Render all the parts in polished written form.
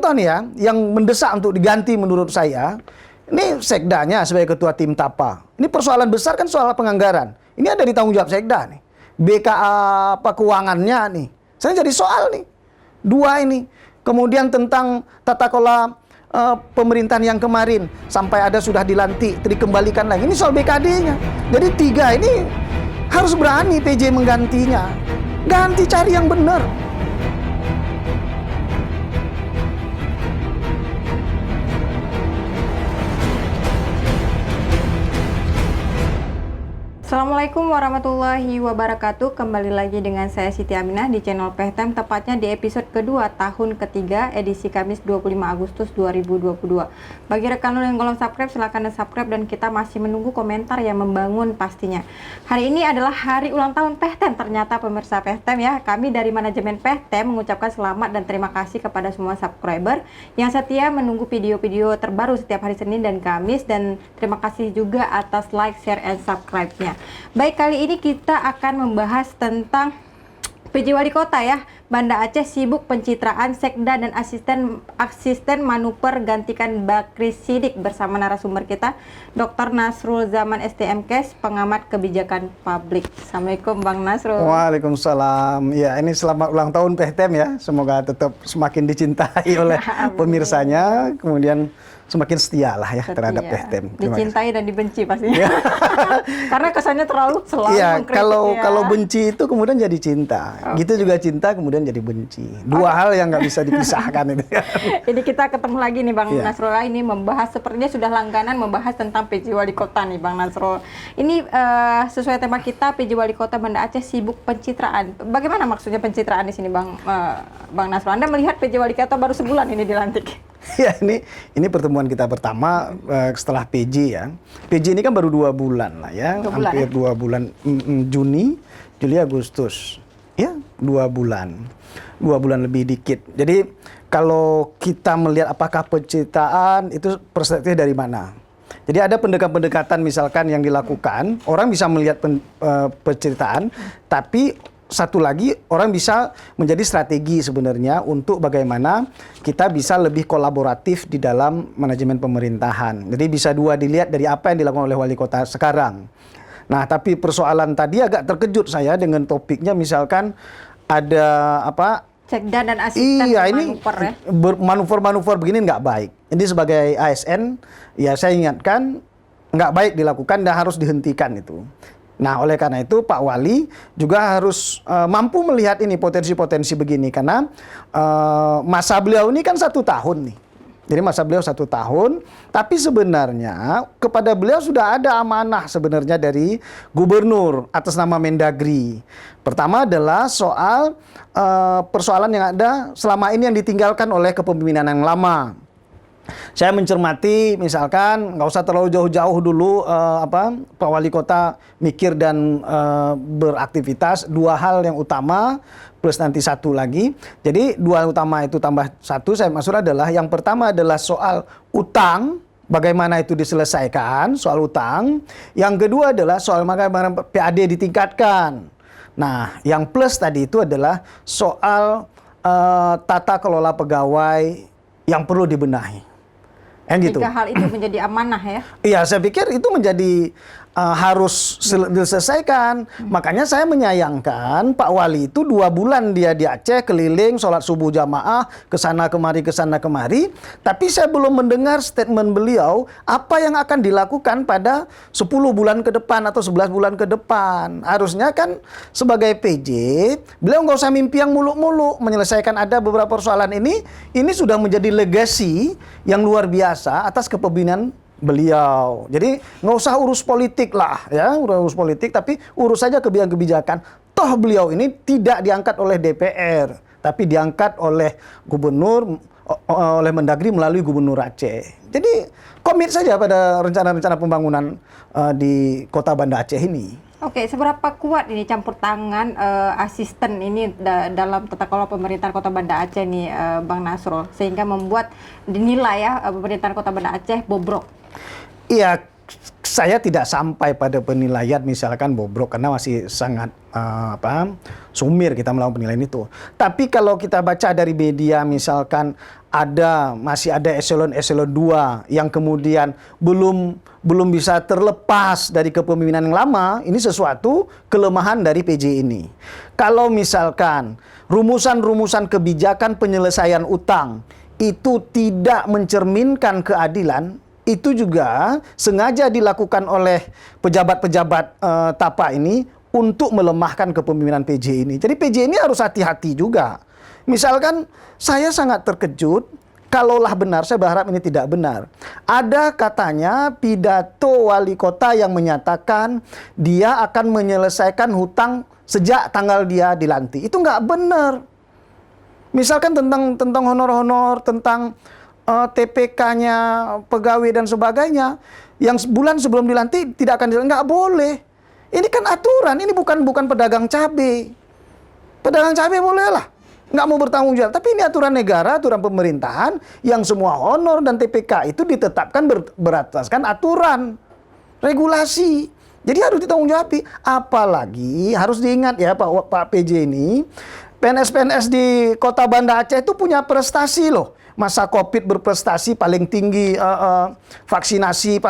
contoh nih ya, yang mendesak untuk diganti menurut saya, ini sekdanya sebagai ketua tim TAPA. Ini persoalan besar kan soal penganggaran. Ini ada di tanggung jawab sekda nih. BKA apa keuangannya nih. Saya jadi soal nih. Dua ini. Kemudian tentang tata kelola pemerintahan yang kemarin sampai ada sudah dilantik, dikembalikan lagi. Ini soal BKD-nya. Jadi tiga ini harus berani PJ menggantinya. Ganti, cari yang benar. Assalamualaikum warahmatullahi wabarakatuh. Kembali lagi dengan saya Siti Aminah di channel PTM, tepatnya di episode kedua tahun ketiga edisi Kamis 25 Agustus 2022. Bagi rekan yang belum subscribe, silahkan subscribe, dan kita masih menunggu komentar yang membangun pastinya. Hari ini adalah hari ulang tahun PTM, ternyata pemirsa PTM ya. Kami dari manajemen PTM mengucapkan selamat dan terima kasih kepada semua subscriber yang setia menunggu video-video terbaru setiap hari Senin dan Kamis, dan terima kasih juga atas like, share, and subscribe-nya. Baik, kali ini kita akan membahas tentang PJ Wali Kota ya. Banda Aceh sibuk pencitraan sekda dan asisten manuver gantikan Bakri Siddiq, bersama narasumber kita Dr. Nasrul Zaman STMKes, pengamat kebijakan publik. Assalamualaikum Bang Nasrul. Waalaikumsalam. Ya, ini selamat ulang tahun PTM ya. Semoga tetap semakin dicintai oleh pemirsanya, kemudian semakin setia lah ya terhadap PTM. Dicintai dan dibenci pastinya. Karena kesannya terlalu selalu mengkritik. Kalau benci itu kemudian jadi cinta. Gitu juga cinta kemudian jadi benci. Dua hal yang nggak bisa dipisahkan itu. Jadi kita ketemu lagi nih Bang Nasrul, ini membahas, sepertinya sudah langganan membahas tentang PJ Wali Kota nih Bang Nasrul. Ini sesuai tema kita, PJ Wali Kota Banda Aceh sibuk pencitraan. Bagaimana maksudnya pencitraan di sini Bang Nasrul? Anda melihat PJ Wali Kota baru sebulan ini dilantik. Ya, ini pertemuan kita pertama setelah PJ ya. PJ ini kan baru 2 bulan lah ya, hampir 2 bulan, Juni, Juli, Agustus, ya 2 bulan, 2 bulan lebih dikit. Jadi kalau kita melihat apakah pencitraan itu perspektifnya dari mana? Jadi ada pendekatan-pendekatan misalkan yang dilakukan, orang bisa melihat pencitraan, tapi satu lagi, orang bisa menjadi strategi sebenarnya untuk bagaimana kita bisa lebih kolaboratif di dalam manajemen pemerintahan. Jadi bisa dua dilihat dari apa yang dilakukan oleh wali kota sekarang. Nah, tapi persoalan tadi agak terkejut saya dengan topiknya, misalkan ada apa? Sekda dan asisten manuver ya. Manuver begini nggak baik. Jadi sebagai ASN, ya saya ingatkan nggak baik dilakukan dan harus dihentikan itu. Nah, oleh karena itu Pak Wali juga harus mampu melihat ini potensi-potensi begini, karena masa beliau ini kan 1 tahun nih. Jadi masa beliau 1 tahun, tapi sebenarnya kepada beliau sudah ada amanah sebenarnya dari gubernur atas nama Mendagri. Pertama adalah soal persoalan yang ada selama ini yang ditinggalkan oleh kepemimpinan yang lama. Saya mencermati misalkan nggak usah terlalu jauh-jauh dulu Pak Wali Kota mikir dan beraktivitas, 2 hal yang utama plus nanti 1 lagi. Jadi 2 utama itu tambah 1 saya maksud adalah, yang pertama adalah soal utang, bagaimana itu diselesaikan soal utang. Yang kedua adalah soal bagaimana PAD ditingkatkan. Nah, yang plus tadi itu adalah soal tata kelola pegawai yang perlu dibenahi. Gitu. 3 hal itu menjadi amanah ya? Iya, saya pikir itu menjadi harus diselesaikan. Makanya saya menyayangkan Pak Wali itu 2 bulan dia di Aceh keliling sholat subuh jamaah kesana kemari. Tapi saya belum mendengar statement beliau apa yang akan dilakukan pada 10 bulan ke depan atau 11 bulan ke depan. Harusnya kan sebagai PJ beliau nggak usah mimpi yang muluk-muluk, menyelesaikan ada beberapa persoalan ini sudah menjadi legasi yang luar biasa atas kepemimpinan beliau. Jadi nggak usah urus politik lah ya, urus politik, tapi urus saja kebijakan. Toh beliau ini tidak diangkat oleh DPR, tapi diangkat oleh gubernur, oleh Mendagri melalui gubernur Aceh. Jadi komit saja pada rencana-rencana pembangunan di kota Banda Aceh ini. Oke, seberapa kuat ini campur tangan asisten ini dalam tata kelola pemerintahan Kota Banda Aceh nih, Bang Nasrul, sehingga membuat dinilai ya pemerintahan Kota Banda Aceh bobrok? Iya, saya tidak sampai pada penilaian misalkan bobrok karena masih sangat sumir kita melakukan penilaian itu. Tapi kalau kita baca dari media misalkan masih ada eselon 2 yang kemudian belum bisa terlepas dari kepemimpinan yang lama, ini sesuatu kelemahan dari PJ ini. Kalau misalkan rumusan-rumusan kebijakan penyelesaian utang itu tidak mencerminkan keadilan, itu juga sengaja dilakukan oleh pejabat-pejabat TAPA ini untuk melemahkan kepemimpinan PJ ini. Jadi PJ ini harus hati-hati juga. Misalkan saya sangat terkejut, kalaulah benar, saya berharap ini tidak benar. Ada katanya pidato wali kota yang menyatakan dia akan menyelesaikan hutang sejak tanggal dia dilantik. Itu nggak benar. Misalkan tentang honor-honor, tentang TPK-nya pegawai dan sebagainya, yang bulan sebelum dilantik tidak akan nggak boleh. Ini kan aturan, ini bukan pedagang cabai. Pedagang cabai bolehlah, nggak mau bertanggung jawab. Tapi ini aturan negara, aturan pemerintahan, yang semua honor dan TPK itu ditetapkan berataskan aturan, regulasi. Jadi harus ditanggung jawab. Apalagi harus diingat ya Pak PJ ini, PNS-PNS di Kota Banda Aceh itu punya prestasi loh. Masa COVID berprestasi paling tinggi, vaksinasi.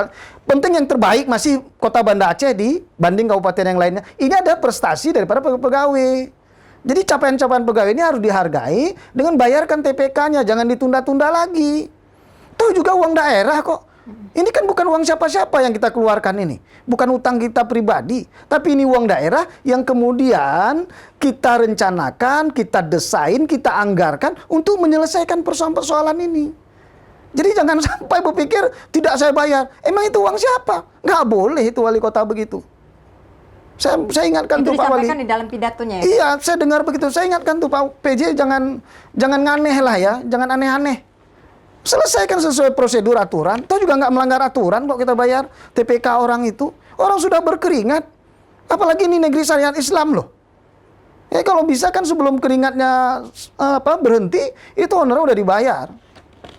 Penting yang terbaik masih Kota Banda Aceh dibanding kabupaten yang lainnya. Ini ada prestasi daripada pegawai. Jadi capaian-capaian pegawai ini harus dihargai dengan bayarkan TPK-nya. Jangan ditunda-tunda lagi. Tahu juga uang daerah kok. Ini kan bukan uang siapa-siapa yang kita keluarkan ini. Bukan utang kita pribadi. Tapi ini uang daerah yang kemudian kita rencanakan, kita desain, kita anggarkan untuk menyelesaikan persoalan-persoalan ini. Jadi jangan sampai berpikir tidak saya bayar. Emang itu uang siapa? Nggak boleh itu wali kota begitu. Saya ingatkan itu tuh Pak Wali. disampaikan di dalam pidatonya ya? Iya, saya dengar begitu. Saya ingatkan tuh Pak PJ jangan nganeh lah ya. Jangan aneh-aneh. Selesaikan sesuai prosedur aturan. Toh juga nggak melanggar aturan kok kita bayar TPK orang itu. Orang sudah berkeringat. Apalagi ini negeri syariat Islam loh. Ya kalau bisa kan sebelum keringatnya berhenti, itu honornya udah dibayar.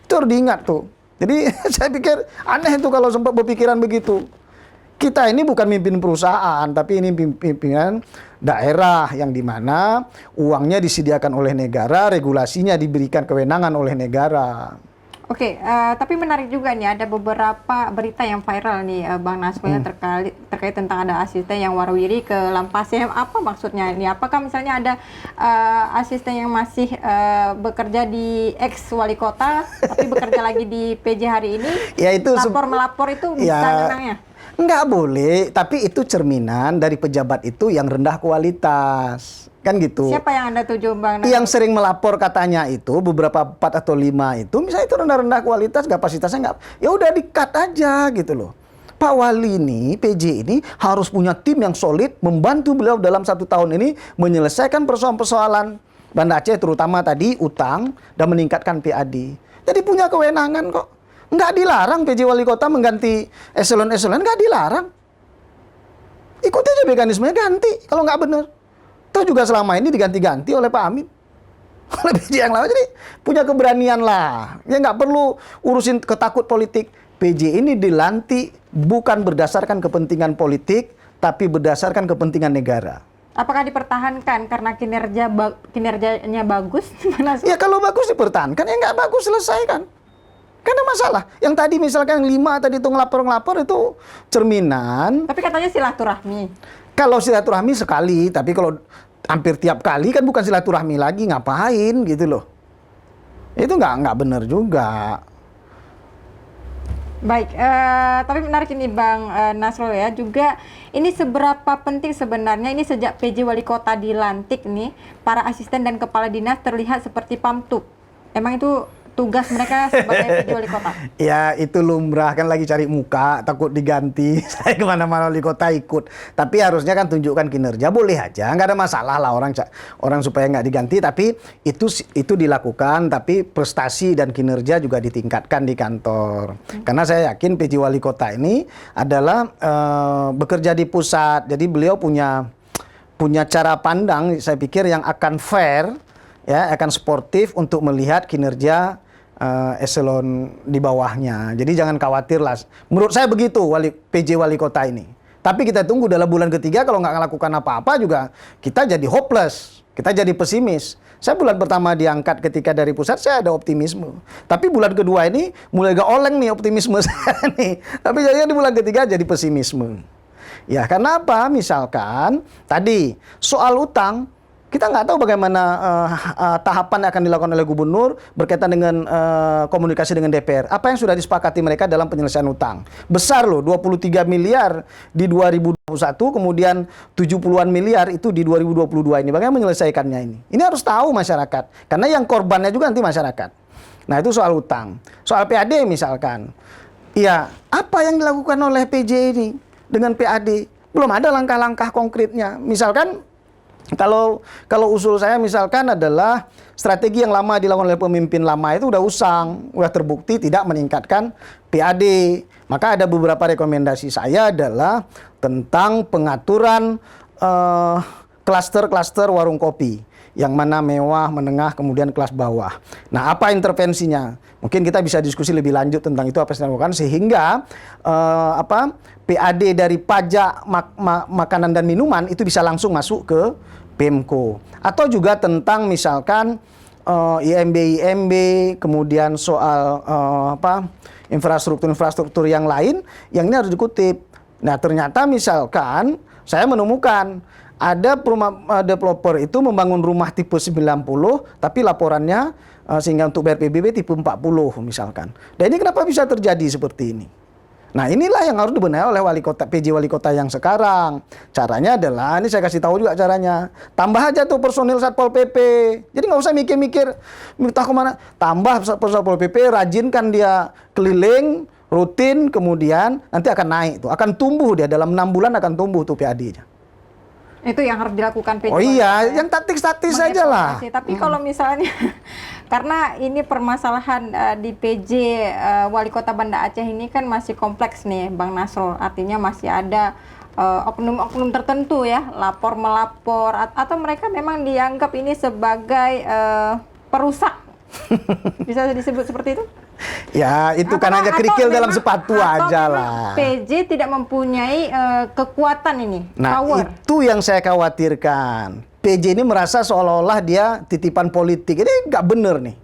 Itu harus diingat tuh. Jadi saya pikir aneh itu kalau sempat berpikiran begitu. Kita ini bukan mimpin perusahaan, tapi ini pimpinan daerah yang dimana uangnya disediakan oleh negara, regulasinya diberikan kewenangan oleh negara. Oke, tapi menarik juga nih, ada beberapa berita yang viral nih, Bang Nasrul, terkait tentang ada asisten yang warawiri ke Lampasem. Apa maksudnya ini? Apakah misalnya ada asisten yang masih bekerja di ex wali kota, tapi bekerja lagi di PJ hari ini? Ya itu melapor itu bisa memangnya? Nggak boleh, tapi itu cerminan dari pejabat itu yang rendah kualitas. Kan gitu. Siapa yang Anda tuju, Bang Nasrul? Yang sering melapor katanya itu beberapa 4 atau 5 itu misalnya itu rendah-rendah kualitas, kapasitasnya nggak, ya udah di-cut aja gitu loh. Pak Wali ini, PJ ini harus punya tim yang solid membantu beliau dalam 1 tahun ini menyelesaikan persoalan-persoalan Banda Aceh, terutama tadi utang dan meningkatkan PAD. Jadi punya kewenangan kok. Nggak dilarang PJ Wali Kota mengganti eselon-eselon, nggak dilarang. Ikuti aja mekanismenya, ganti kalau nggak benar. Toh juga selama ini diganti-ganti oleh Pak Amin, oleh PJ yang lama. Jadi punya keberanian lah. Ya nggak perlu urusin ketakut politik. PJ ini dilantik bukan berdasarkan kepentingan politik, tapi berdasarkan kepentingan negara. Apakah dipertahankan karena kinerjanya bagus? Ya kalau bagus dipertahankan, ya nggak bagus selesaikan. Karena masalah. Yang tadi misalkan 5 tadi itu ngelapor itu cerminan. Tapi katanya silaturahmi. Kalau silaturahmi sekali, tapi kalau hampir tiap kali kan bukan silaturahmi lagi, ngapain gitu loh. Itu nggak benar juga. Baik, tapi menarik ini Bang Nasrul ya, juga ini seberapa penting sebenarnya ini sejak PJ Wali Kota dilantik nih, para asisten dan kepala dinas terlihat seperti pamtuk. Emang itu tugas mereka sebagai PJ Wali Kota? Ya itu lumrah, kan lagi cari muka, takut diganti. Saya kemana-mana wali kota ikut. Tapi harusnya kan tunjukkan kinerja, boleh aja, nggak ada masalah lah orang supaya nggak diganti. Tapi itu dilakukan, tapi prestasi dan kinerja juga ditingkatkan di kantor. Karena saya yakin PJ Wali Kota ini adalah bekerja di pusat, jadi beliau punya cara pandang, saya pikir yang akan fair, ya, akan sportif untuk melihat kinerja eselon di bawahnya. Jadi jangan khawatir lah. Menurut saya begitu PJ wali kota ini. Tapi kita tunggu dalam bulan ketiga kalau nggak melakukan apa-apa juga kita jadi hopeless, kita jadi pesimis. Saya bulan pertama diangkat ketika dari pusat saya ada optimisme. Tapi bulan kedua ini mulai gak oleng nih optimisme saya nih. Tapi jadinya di bulan ketiga jadi pesimisme. Ya karena apa? Misalkan tadi soal utang, kita nggak tahu bagaimana tahapan yang akan dilakukan oleh gubernur berkaitan dengan komunikasi dengan DPR. Apa yang sudah disepakati mereka dalam penyelesaian utang. Besar loh, 23 miliar di 2021, kemudian 70-an miliar itu di 2022 ini. Bagaimana menyelesaikannya ini? Ini harus tahu masyarakat. Karena yang korbannya juga nanti masyarakat. Nah itu soal utang. Soal PAD misalkan. Ya, apa yang dilakukan oleh PJ ini dengan PAD? Belum ada langkah-langkah konkretnya. Misalkan kalau usul saya misalkan adalah strategi yang lama dilakukan oleh pemimpin lama itu udah usang, udah terbukti tidak meningkatkan PAD. Maka ada beberapa rekomendasi saya adalah tentang pengaturan klaster-klaster warung kopi. Yang mana mewah, menengah, kemudian kelas bawah. Nah, apa intervensinya? Mungkin kita bisa diskusi lebih lanjut tentang itu apa yang dilakukan sehingga PAD dari pajak makanan dan minuman itu bisa langsung masuk ke Pemko. Atau juga tentang misalkan IMB, kemudian soal infrastruktur yang lain yang ini harus dikutip. Nah, ternyata misalkan saya menemukan ada developer itu membangun rumah tipe 90 tapi laporannya sehingga untuk bayar PBB tipe 40 misalkan. Dan ini kenapa bisa terjadi seperti ini? Nah inilah yang harus dibenahi oleh PJ wali kota yang sekarang. Caranya adalah, ini saya kasih tahu juga caranya. Tambah aja tuh personil Satpol PP. Jadi nggak usah mikir-mikir minta kemana. Tambah personil Satpol PP, rajinkan dia keliling, rutin, kemudian nanti akan naik tuh. Akan tumbuh dia, dalam 6 bulan akan tumbuh tuh PAD-nya. Itu yang harus dilakukan PJ. Oh iya, yang taktis-taktis saja lah. Tapi kalau misalnya, karena ini permasalahan di PJ Wali Kota Banda Aceh ini kan masih kompleks nih Bang Nasrul. Artinya masih ada oknum-oknum tertentu ya, lapor-melapor. Atau mereka memang dianggap ini sebagai perusak. Bisa disebut seperti itu? Ya, itu kan hanya kerikil dalam sepatu aja lah. PJ tidak mempunyai kekuatan ini, power. Itu yang saya khawatirkan. PJ ini merasa seolah-olah dia titipan politik. Ini nggak bener nih.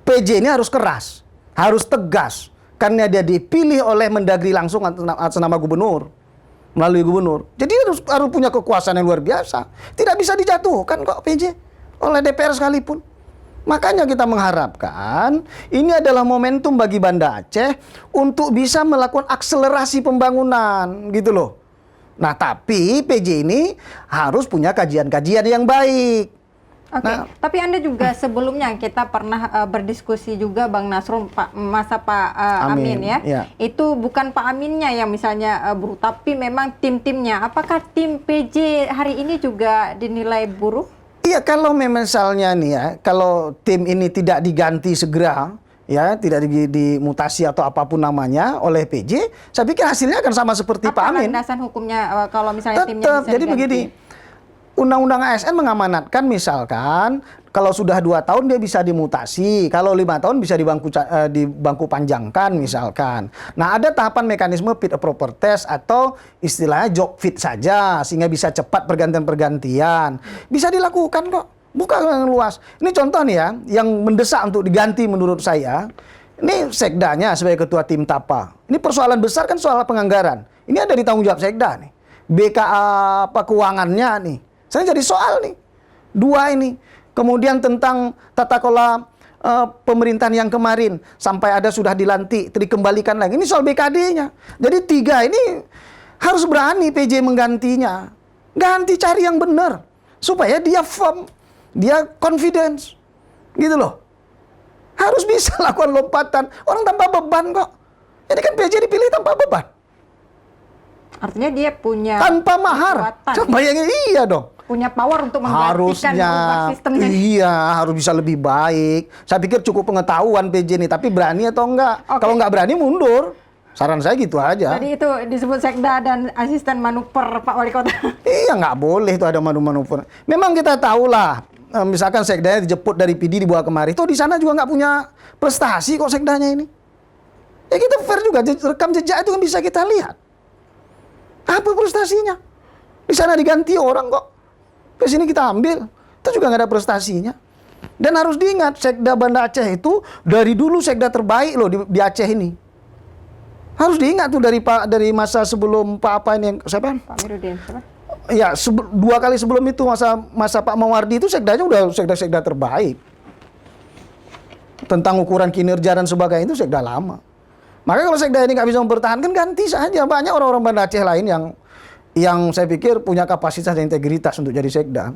PJ ini harus keras, harus tegas. Karena dia dipilih oleh Mendagri langsung atas nama gubernur, melalui gubernur. Jadi harus punya kekuasaan yang luar biasa. Tidak bisa dijatuhkan kok PJ oleh DPR sekalipun. Makanya kita mengharapkan ini adalah momentum bagi Banda Aceh untuk bisa melakukan akselerasi pembangunan gitu loh. Nah tapi PJ ini harus punya kajian-kajian yang baik. Oke, tapi Anda juga sebelumnya kita pernah berdiskusi juga Bang Nasrul masa Pak Amin ya. Itu bukan Pak Aminnya yang misalnya buruk, tapi memang tim-timnya. Apakah tim PJ hari ini juga dinilai buruk? Iya, kalau misalnya nih ya, kalau tim ini tidak diganti segera, ya, tidak dimutasi atau apapun namanya oleh PJ, saya pikir hasilnya akan sama seperti Pak Amin. Apa landasan hukumnya kalau misalnya timnya bisa jadi diganti? Begini, Undang-Undang ASN mengamanatkan misalkan kalau sudah 2 tahun dia bisa dimutasi, kalau 5 tahun bisa di bangku panjangkan misalkan. Nah ada tahapan mekanisme fit and proper test atau istilahnya job fit saja sehingga bisa cepat pergantian-pergantian. Bisa dilakukan kok, bukan yang luas. Ini contoh nih ya, yang mendesak untuk diganti menurut saya. Ini sekdanya sebagai ketua tim TAPA. Ini persoalan besar kan soal penganggaran. Ini ada di tanggung jawab sekda nih. BKA keuangannya nih. Saya jadi soal nih. 2 ini. Kemudian tentang tata kelola pemerintahan yang kemarin. Sampai ada sudah dilantik, dikembalikan lagi. Ini soal BKD-nya. Jadi 3 ini harus berani PJ menggantinya. Ganti, cari yang benar. Supaya dia firm, dia confidence. Gitu loh. Harus bisa lakukan lompatan. Orang tanpa beban kok. Jadi kan PJ dipilih tanpa beban. Artinya dia punya tanpa mahar. Coba bayangin, iya dong. Punya power untuk menggantikan sistemnya. Iya, harus bisa lebih baik. Saya pikir cukup pengetahuan PJ ini, tapi berani atau enggak? Kalau enggak berani mundur. Saran saya gitu aja. Jadi itu disebut sekda dan asisten manuver Pak Wali Kota. Iya, nggak boleh itu ada manuver. Memang kita tahulah misalkan sekdanya dijemput dari PD dibawa kemari, toh di sana juga nggak punya prestasi kok sekdanya ini. Ya kita fair juga, rekam jejak itu kan bisa kita lihat. Apa prestasinya? Di sana diganti orang kok. Ke sini kita ambil, itu juga nggak ada prestasinya. Dan harus diingat, Sekda Banda Aceh itu dari dulu sekda terbaik loh di Aceh ini. Harus diingat tuh dari masa sebelum Pak apa ini, siapa? Pak Amiruddin, siapa? Ya, 2 kali sebelum itu masa Pak Mawardi itu sekdanya udah sekda terbaik. Tentang ukuran kinerja dan sebagainya itu sekda lama. Makanya kalau sekda ini nggak bisa mempertahankan, ganti saja. Banyak orang-orang Banda Aceh lain yang saya pikir punya kapasitas dan integritas untuk jadi sekda.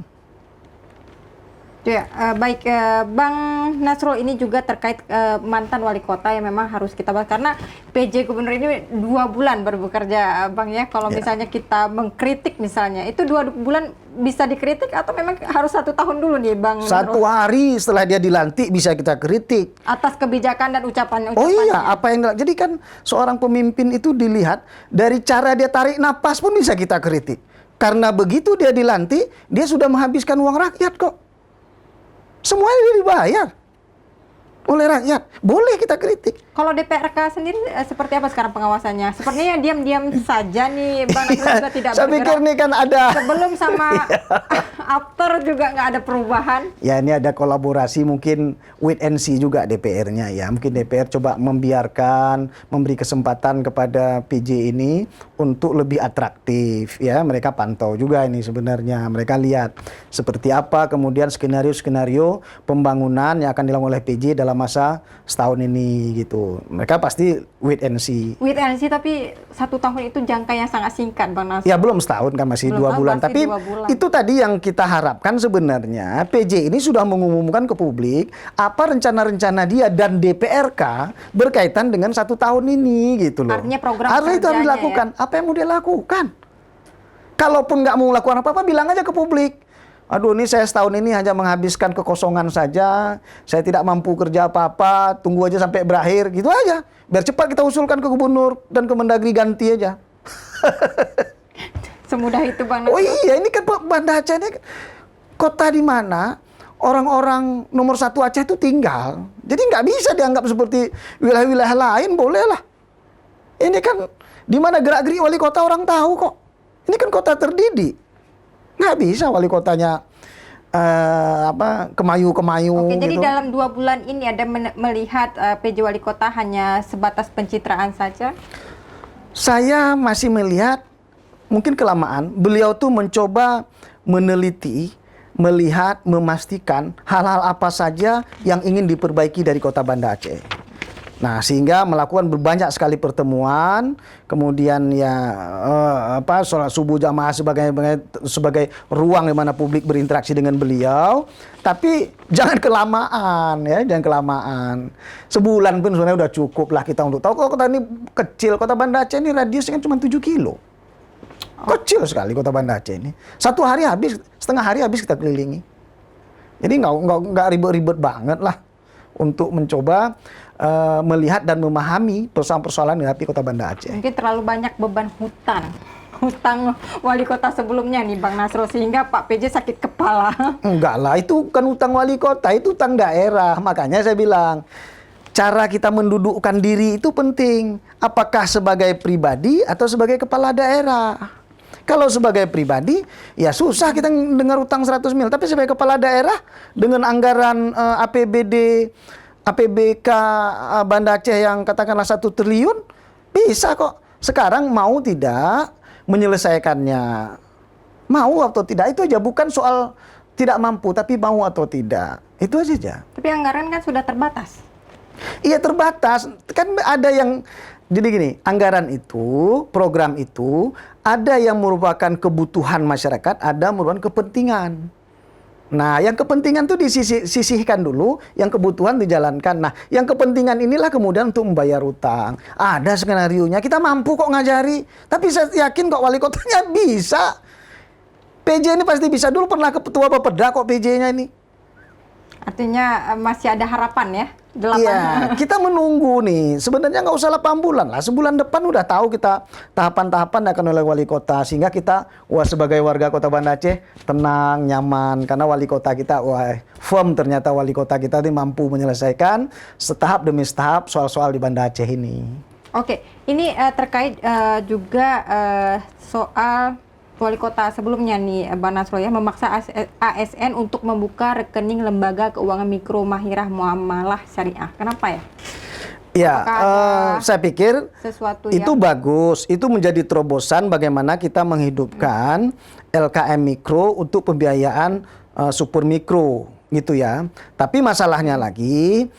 Ya, baik Bang Nasrul, ini juga terkait mantan wali kota yang memang harus kita bahas karena PJ Gubernur ini 2 bulan baru bekerja, Bang ya. Kalau misalnya kita mengkritik misalnya, itu 2 bulan bisa dikritik atau memang harus 1 tahun dulu nih, Bang? 1 hari setelah dia dilantik bisa kita kritik Atas kebijakan dan ucapannya. Oh iya, apa yang jadi kan seorang pemimpin itu dilihat dari cara dia tarik napas pun bisa kita kritik. Karena begitu dia dilantik, dia sudah menghabiskan uang rakyat kok. Semuanya dia dibayar oleh rakyat. Boleh kita kritik. Kalau DPRK sendiri seperti apa sekarang pengawasannya? Sepertinya diam-diam saja nih, Bang Nasrul juga tidak Saya bergerak. pikir nih kan ada Sebelum sama after juga nggak ada perubahan. Ya ini ada kolaborasi mungkin wait and see juga DPR-nya ya. Mungkin DPR coba membiarkan, memberi kesempatan kepada PJ ini untuk lebih atraktif ya. Mereka pantau juga ini sebenarnya. Mereka lihat seperti apa kemudian skenario-skenario pembangunan yang akan dilakukan oleh PJ dalam masa setahun ini gitu. Mereka pasti wait and see. Wait and see, tapi 1 tahun itu jangka yang sangat singkat, Bang Nasrul. Ya belum setahun kan, masih 2 bulan. Masih Tapi 2 bulan. itu tadi yang kita harapkan sebenarnya PJ ini sudah mengumumkan ke publik apa rencana-rencana dia dan DPRK berkaitan dengan 1 tahun ini gitu loh. Artinya program Artinya itu harus kerjanya dilakukan. Apa yang mau dia lakukan? Kalaupun nggak mau lakukan apa-apa, bilang aja ke publik. Aduh, ini saya setahun ini hanya menghabiskan kekosongan saja. Saya tidak mampu kerja apa-apa. Tunggu aja sampai berakhir, gitu aja. Biar cepat kita usulkan ke gubernur dan ke Mendagri ganti aja. Semudah itu, Bang Nasrul. Oh iya, ini kan Banda Aceh ini kota di mana orang-orang nomor 1 Aceh itu tinggal. Jadi nggak bisa dianggap seperti wilayah-wilayah lain, boleh lah. Ini kan di mana gerak-gerik wali kota orang tahu kok. Ini kan kota terdidik. Nggak bisa wali kotanya kemayu-kemayu Oke, gitu. jadi dalam 2 bulan ini ada melihat PJ wali kota hanya sebatas pencitraan saja? Saya masih melihat mungkin kelamaan beliau tuh mencoba meneliti, melihat, memastikan hal-hal apa saja yang ingin diperbaiki dari kota Banda Aceh. Nah, sehingga melakukan banyak sekali pertemuan, kemudian ya sholat subuh jamaah sebagai ruang di mana publik berinteraksi dengan beliau. Tapi jangan kelamaan ya, jangan kelamaan. Sebulan pun sebenarnya udah cukup lah kita untuk tahu. Kalau kota ini kecil, kota Banda Aceh ini radiusnya kan cuma 7 kilo. Kecil sekali kota Banda Aceh ini. Setengah hari habis kita kelilingi. Jadi nggak ribet-ribet banget lah untuk mencoba melihat dan memahami persoalan-persoalan yang dihadapi kota Banda Aceh. Mungkin terlalu banyak beban hutang wali kota sebelumnya nih, Bang Nasrul, sehingga Pak PJ sakit kepala. Enggak lah, itu bukan hutang wali kota, itu hutang daerah. Makanya saya bilang, cara kita mendudukkan diri itu penting. Apakah sebagai pribadi atau sebagai kepala daerah? Kalau sebagai pribadi, ya susah kita dengar utang 100 mil. Tapi sebagai kepala daerah, dengan anggaran APBK Banda Aceh yang katakanlah 1 triliun, bisa kok. Sekarang mau tidak menyelesaikannya. Mau atau tidak, itu aja. Bukan soal tidak mampu, tapi mau atau tidak. Itu aja. Tapi anggaran kan sudah terbatas. Iya terbatas. Kan ada yang, jadi gini, anggaran itu, program itu, ada yang merupakan kebutuhan masyarakat, ada merupakan kepentingan. Nah, yang kepentingan itu disisihkan dulu, yang kebutuhan dijalankan. Nah, yang kepentingan inilah kemudian untuk membayar utang. Ada skenarionya, kita mampu kok ngajari. Tapi saya yakin kok wali kotanya bisa. PJ ini pasti bisa. Dulu pernah ketua Bapeda kok PJ-nya ini. Artinya masih ada harapan ya? Iya, kita menunggu nih. Sebenarnya nggak usah 8 bulan lah. Sebulan depan udah tahu kita tahapan-tahapan akan oleh wali kota. Sehingga kita, sebagai warga kota Banda Aceh, tenang, nyaman. Karena wali kota kita, firm ternyata wali kota kita ini mampu menyelesaikan setahap demi setahap soal-soal di Banda Aceh ini. Oke, ini terkait juga soal wali kota sebelumnya nih, Bang Nasrul ya, memaksa ASN untuk membuka rekening lembaga keuangan mikro Mahirah Muamalah Syariah. Kenapa ya? Ya, saya pikir sesuatu itu yang bagus. Itu menjadi terobosan bagaimana kita menghidupkan LKM mikro untuk pembiayaan super mikro gitu ya. Tapi masalahnya lagi,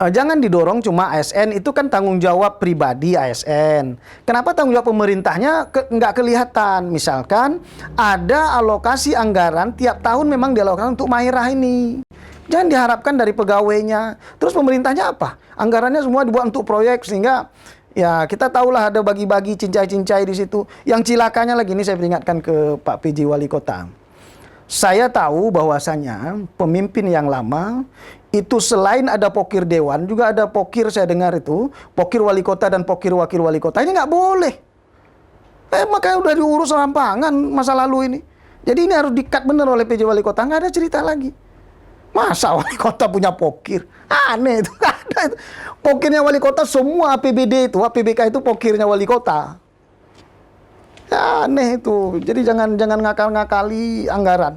jangan didorong cuma ASN, itu kan tanggung jawab pribadi ASN. Kenapa tanggung jawab pemerintahnya nggak kelihatan? Misalkan ada alokasi anggaran tiap tahun memang dialokasikan untuk Mahirah ini. Jangan diharapkan dari pegawainya. Terus pemerintahnya apa? Anggarannya semua dibuat untuk proyek, sehingga ya kita tahulah ada bagi-bagi cincai-cincai di situ. Yang cilakanya lagi, ini saya peringatkan ke Pak PJ Wali Kota. Saya tahu bahwasanya pemimpin yang lama itu selain ada pokir dewan, juga ada pokir, saya dengar itu, pokir wali kota dan pokir wakil wali kota. Ini nggak boleh. Makanya udah diurus rampangan masa lalu ini. Jadi ini harus di-cut bener oleh PJ Wali Kota. Nggak ada cerita lagi. Masa wali kota punya pokir? Aneh itu. Nggak ada itu. Pokirnya wali kota semua APBD itu, APBK itu pokirnya wali kota. Ya, aneh itu. Jadi jangan ngakal-ngakali anggaran.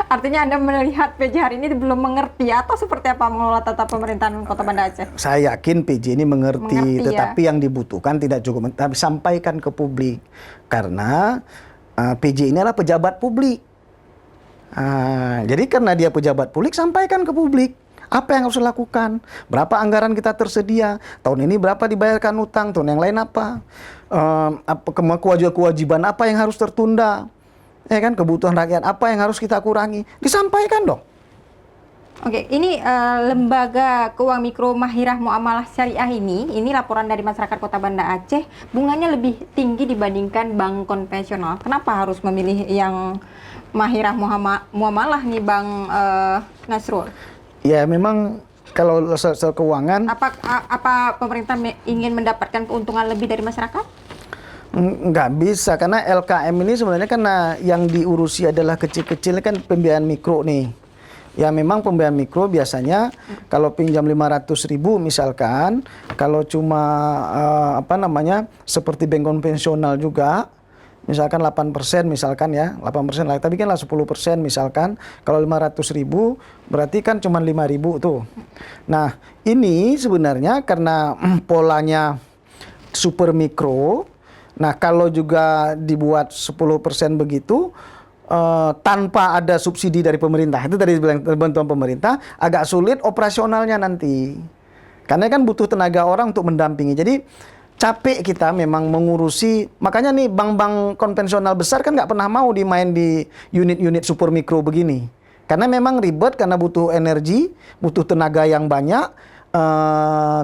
artinya Anda melihat PJ hari ini belum mengerti atau seperti apa mengelola tata pemerintahan Kota Banda Aceh? Saya yakin PJ ini mengerti tetapi ya? yang dibutuhkan tidak cukup. Tapi sampaikan ke publik. Karena PJ ini adalah pejabat publik. Jadi karena dia pejabat publik, sampaikan ke publik. Apa yang harus dilakukan? Berapa anggaran kita tersedia? Tahun ini berapa dibayarkan utang? Tahun yang lain apa? Kewajiban apa yang harus tertunda? Ya kan, kebutuhan rakyat apa yang harus kita kurangi? Disampaikan dong. Oke, ini lembaga keuangan mikro Mahirah Muamalah Syariah ini laporan dari masyarakat Kota Banda Aceh, bunganya lebih tinggi dibandingkan bank konvensional. Kenapa harus memilih yang Mahirah Muamalah nih, Bang Nasrul? Ya memang kalau soal keuangan, apa pemerintah ingin mendapatkan keuntungan lebih dari masyarakat? nggak bisa, karena LKM ini sebenarnya karena yang diurusi adalah kecil-kecil kan pembiayaan mikro nih. Ya memang pembiayaan mikro biasanya kalau pinjam 500.000 misalkan, kalau cuma seperti bank konvensional juga, misalkan 8% misalkan ya, 8% lah, tapi kan lah 10% misalkan, kalau 500.000 berarti kan cuma 5.000 tuh. Nah ini sebenarnya karena polanya super mikro. Nah kalau juga dibuat 10% begitu, tanpa ada subsidi dari pemerintah, itu tadi bilang bantuan pemerintah, agak sulit operasionalnya nanti. Karena kan butuh tenaga orang untuk mendampingi. Jadi capek kita memang mengurusi, makanya nih bank-bank konvensional besar kan nggak pernah mau dimain di unit-unit super mikro begini. Karena memang ribet, karena butuh energi, butuh tenaga yang banyak,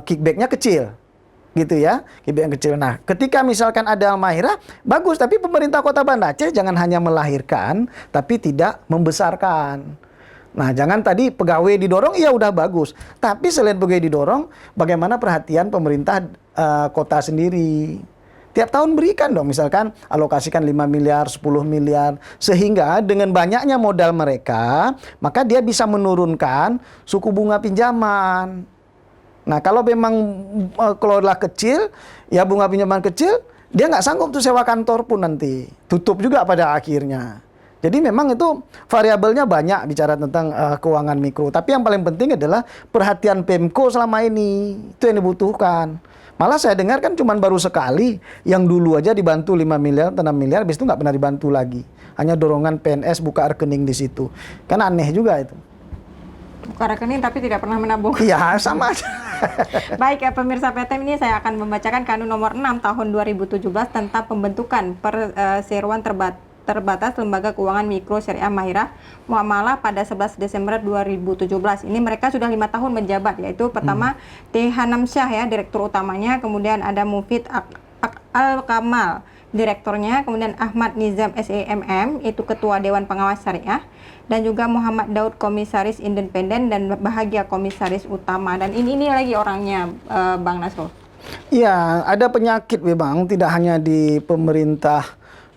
kickbacknya kecil. Gitu ya, kickback yang kecil. Nah, ketika misalkan ada Mahirah, bagus, tapi pemerintah Kota Banda Aceh jangan hanya melahirkan, tapi tidak membesarkan. Nah, jangan tadi pegawai didorong, iya udah bagus. Tapi selain pegawai didorong, bagaimana perhatian pemerintah kota sendiri. Tiap tahun berikan dong, misalkan alokasikan 5 miliar, 10 miliar. Sehingga dengan banyaknya modal mereka, maka dia bisa menurunkan suku bunga pinjaman. Nah, kalau memang kelola kecil, ya bunga pinjaman kecil, dia nggak sanggup tuh sewa kantor pun nanti. Tutup juga pada akhirnya. Jadi memang itu variabelnya banyak bicara tentang keuangan mikro. Tapi yang paling penting adalah perhatian Pemko selama ini. Itu yang dibutuhkan. Malah saya dengar kan cuma baru sekali, yang dulu aja dibantu 5 miliar, 6 miliar, habis itu nggak pernah dibantu lagi. Hanya dorongan PNS buka rekening di situ. Kan aneh juga itu. Buka rekening tapi tidak pernah menabung. Iya, sama aja. Baik ya pemirsa PTM, ini saya akan membacakan Kanun nomor 6 tahun 2017 tentang pembentukan perseroan terbatas Lembaga Keuangan Mikro Syariah Mahirah Muamalah pada 11 Desember 2017. Ini mereka sudah 5 tahun menjabat, yaitu pertama T. Hanamsyah ya, Direktur Utamanya, kemudian ada Mufid Al-Kamal, Direkturnya, kemudian Ahmad Nizam SEMM, itu Ketua Dewan Pengawas Syariah, dan juga Muhammad Daud Komisaris Independen, dan Bahagia Komisaris Utama. Dan ini lagi orangnya, Bang Nasrul. Iya, ada penyakit memang tidak hanya di pemerintah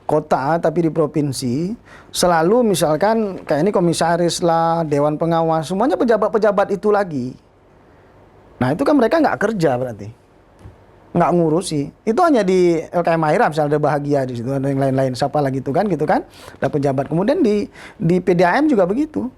kota tapi di provinsi. Selalu misalkan kayak ini komisaris lah, dewan pengawas, semuanya pejabat-pejabat itu lagi. Nah itu kan mereka nggak kerja berarti, nggak ngurusi. Itu hanya di LKM Mahira misalnya ada Bahagia di situ, ada yang lain-lain, siapa lagi gitu kan, ada pejabat. Kemudian di PDAM juga begitu.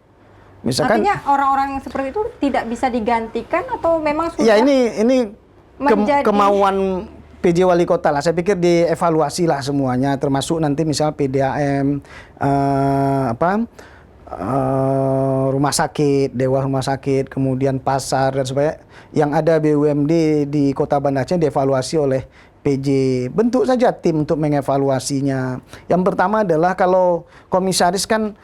Misalkan, artinya orang-orang seperti itu tidak bisa digantikan atau memang sudah? Ya ini menjadi kemauan PJ Wali Kota lah. Saya pikir dievaluasi lah semuanya, termasuk nanti misal PDAM, rumah sakit, dewa rumah sakit, kemudian pasar dan sebagainya. Yang ada BUMD di Kota Banda Aceh dievaluasi oleh PJ. Bentuk saja tim untuk mengevaluasinya. Yang pertama adalah kalau komisaris kan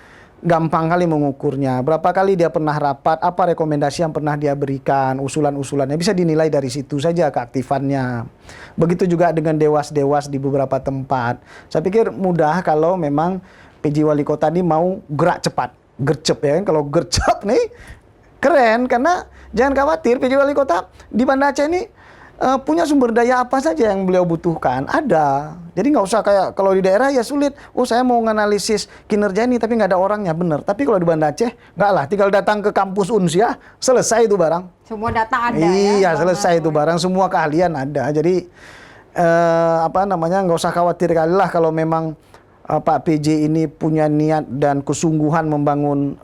gampang kali mengukurnya. Berapa kali dia pernah rapat, apa rekomendasi yang pernah dia berikan, usulan-usulannya. Bisa dinilai dari situ saja keaktifannya. Begitu juga dengan dewas-dewas di beberapa tempat. Saya pikir mudah kalau memang PJ Wali Kota ini mau gerak cepat. Gercep ya kan. Kalau gercep nih keren. Karena jangan khawatir PJ Wali Kota di Banda Aceh ini punya sumber daya apa saja yang beliau butuhkan, ada. Jadi nggak usah kayak kalau di daerah ya sulit. Oh saya mau menganalisis kinerja ini tapi nggak ada orangnya, bener. Tapi kalau di Banda Aceh nggak lah, tinggal datang ke kampus Unsia, selesai itu barang. Semua data ada iya, ya. selesai itu barang, semua keahlian ada. Jadi nggak usah khawatir kali lah kalau memang Pak PJ ini punya niat dan kesungguhan membangun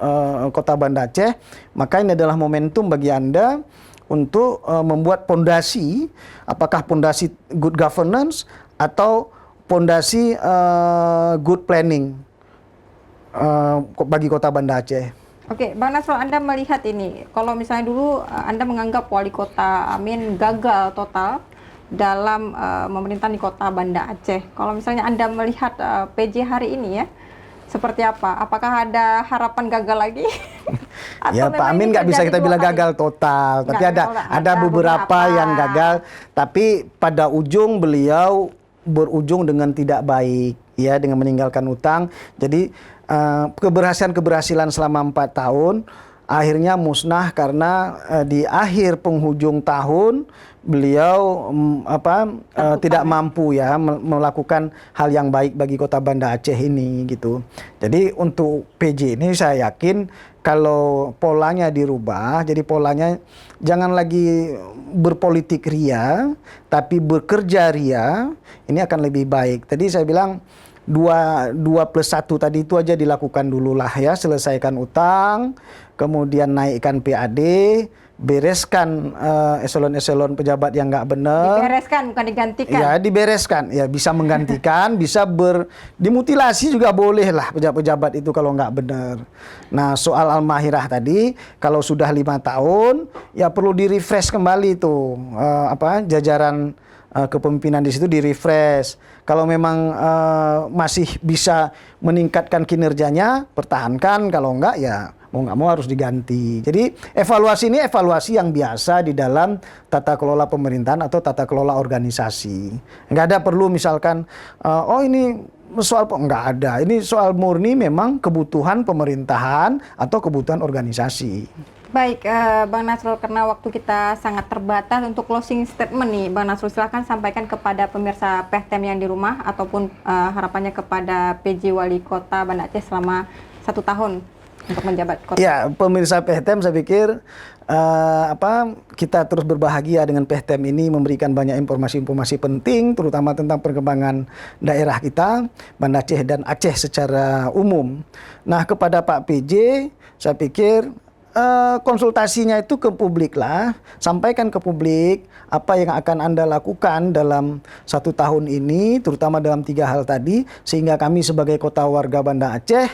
Kota Banda Aceh, maka ini adalah momentum bagi Anda untuk membuat pondasi, apakah pondasi good governance atau pondasi good planning bagi Kota Banda Aceh. Oke, Bang Nasrul, Anda melihat ini, kalau misalnya dulu Anda menganggap Wali Kota Amin gagal total dalam pemerintahan di Kota Banda Aceh. Kalau misalnya Anda melihat PJ hari ini ya, seperti apa? Apakah ada harapan gagal lagi? Ya Pak Amin nggak bisa kita bilang gagal total, tapi ada beberapa yang gagal. Tapi pada ujung beliau berujung dengan tidak baik, ya, dengan meninggalkan utang. Jadi keberhasilan selama 4 tahun akhirnya musnah karena di akhir penghujung tahun beliau tidak mampu ya melakukan hal yang baik bagi Kota Banda Aceh ini gitu. Jadi untuk PJ ini saya yakin kalau polanya dirubah, jadi polanya jangan lagi berpolitik ria, tapi bekerja ria, ini akan lebih baik. Tadi saya bilang 2+1 tadi itu aja dilakukan dulu lah ya, selesaikan utang, kemudian naikkan PAD, bereskan eselon-eselon pejabat yang nggak benar. Dibereskan, bukan digantikan. Ya, dibereskan. Ya, bisa menggantikan, bisa dimutilasi juga boleh lah pejabat-pejabat itu kalau nggak benar. Nah, soal Al-Mahirah tadi, kalau sudah 5 tahun, ya perlu di-refresh kembali tuh jajaran kepemimpinan di situ di-refresh. Kalau memang masih bisa meningkatkan kinerjanya, pertahankan. Kalau enggak, ya mau nggak mau harus diganti. Jadi evaluasi ini evaluasi yang biasa di dalam tata kelola pemerintahan atau tata kelola organisasi. Nggak ada perlu misalkan, ini soal nggak ada. Ini soal murni memang kebutuhan pemerintahan atau kebutuhan organisasi. Baik, Bang Nasrul, karena waktu kita sangat terbatas untuk closing statement nih, Bang Nasrul silahkan sampaikan kepada pemirsa PEHTEM yang di rumah ataupun harapannya kepada PJ Wali Kota Banda Aceh selama 1 tahun untuk menjabat kota. Ya, pemirsa PEHTEM saya pikir kita terus berbahagia dengan PEHTEM ini memberikan banyak informasi-informasi penting terutama tentang perkembangan daerah kita, Banda Aceh dan Aceh secara umum. Nah, kepada Pak PJ saya pikir konsultasinya itu ke publik lah, sampaikan ke publik apa yang akan Anda lakukan dalam 1 tahun ini, terutama dalam 3 hal tadi, sehingga kami sebagai kota warga Banda Aceh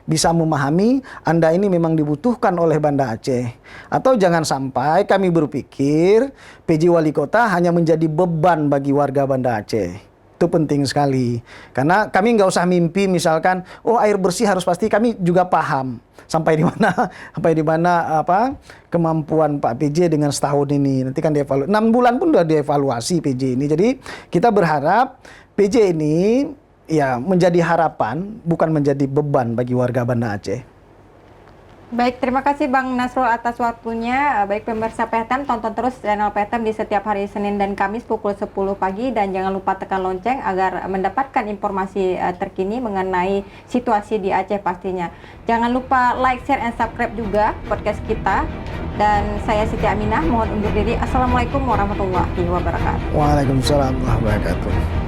bisa memahami Anda ini memang dibutuhkan oleh Banda Aceh. Atau jangan sampai kami berpikir PJ Wali Kota hanya menjadi beban bagi warga Banda Aceh. Itu penting sekali. Karena kami nggak usah mimpi misalkan, oh air bersih harus pasti. Kami juga paham sampai di mana apa kemampuan Pak PJ dengan setahun ini. Nanti kan dievaluasi. 6 bulan pun udah dievaluasi PJ ini. Jadi kita berharap PJ ini ya menjadi harapan, bukan menjadi beban bagi warga Banda Aceh. Baik, terima kasih Bang Nasrul atas waktunya. Baik pemirsa PTM, tonton terus channel PTM di setiap hari Senin dan Kamis pukul 10 pagi. Dan jangan lupa tekan lonceng agar mendapatkan informasi terkini mengenai situasi di Aceh pastinya. Jangan lupa like, share, and subscribe juga podcast kita. Dan saya Siti Aminah, mohon undur diri. Assalamualaikum warahmatullahi wabarakatuh. Waalaikumsalam warahmatullahi wabarakatuh.